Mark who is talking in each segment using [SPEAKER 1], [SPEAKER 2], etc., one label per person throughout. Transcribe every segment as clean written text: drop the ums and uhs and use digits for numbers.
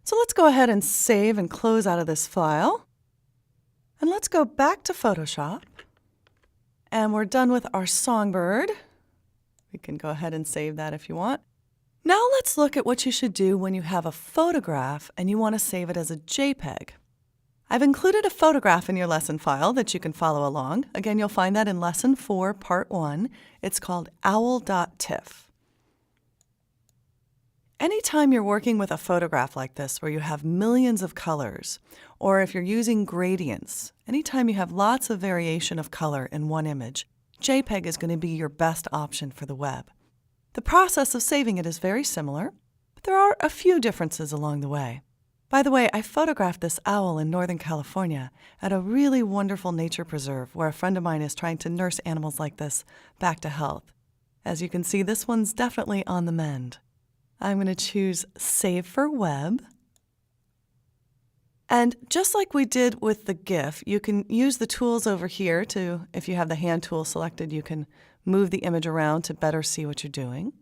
[SPEAKER 1] So let's go ahead and save and close out of this file. And let's go back to Photoshop. And we're done with our songbird. We can go ahead and save that if you want. Now let's look at what you should do when you have a photograph and you want to save it as a JPEG. I've included a photograph in your lesson file that you can follow along. Again, you'll find that in Lesson 4, Part 1. It's called owl.tiff. Anytime you're working with a photograph like this where you have millions of colors, or if you're using gradients, anytime you have lots of variation of color in one image, JPEG is going to be your best option for the web. The process of saving it is very similar, but there are a few differences along the way. By the way, I photographed this owl in Northern California at a really wonderful nature preserve where a friend of mine is trying to nurse animals like this back to health. As you can see, this one's definitely on the mend. I'm going to choose Save for Web. And just like we did with the GIF, you can use the tools over here to, if you have the hand tool selected, you can move the image around to better see what you're doing.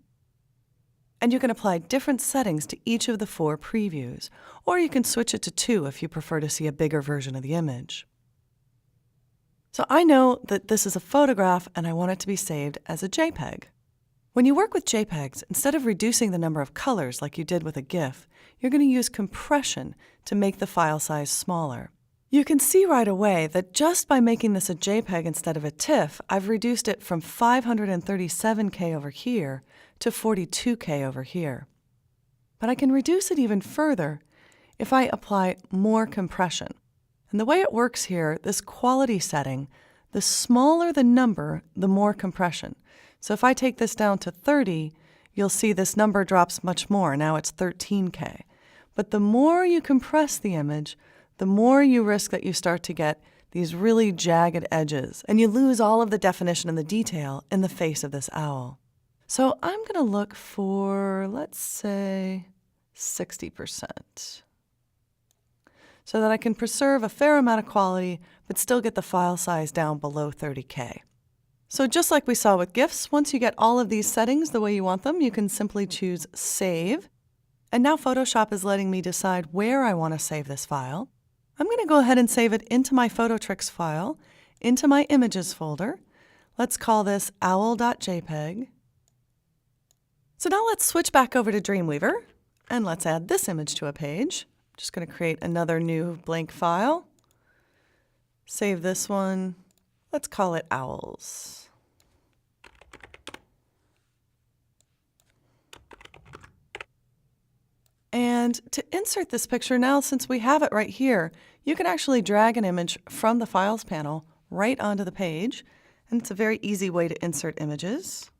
[SPEAKER 1] And you can apply different settings to each of the 4 previews, or you can switch it to 2 if you prefer to see a bigger version of the image. So I know that this is a photograph and I want it to be saved as a JPEG. When you work with JPEGs, instead of reducing the number of colors like you did with a GIF, you're going to use compression to make the file size smaller. You can see right away that just by making this a JPEG instead of a TIFF, I've reduced it from 537K over here to 42K over here. But I can reduce it even further if I apply more compression. And the way it works here, this quality setting, the smaller the number, the more compression. So if I take this down to 30, you'll see this number drops much more. Now it's 13K. But the more you compress the image, the more you risk that you start to get these really jagged edges, and you lose all of the definition and the detail in the face of this owl. So I'm going to look for, let's say, 60%, so that I can preserve a fair amount of quality, but still get the file size down below 30K. So just like we saw with GIFs, once you get all of these settings the way you want them, you can simply choose Save. And now Photoshop is letting me decide where I want to save this file. I'm going to go ahead and save it into my PhotoTricks file, into my Images folder. Let's call this owl.jpg. So now let's switch back over to Dreamweaver, and let's add this image to a page. I'm just going to create another new blank file. Save this one. Let's call it Owls. And to insert this picture now, since we have it right here, you can actually drag an image from the Files panel right onto the page, and it's a very easy way to insert images.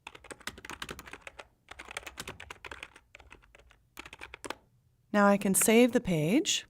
[SPEAKER 1] Now I can save the page,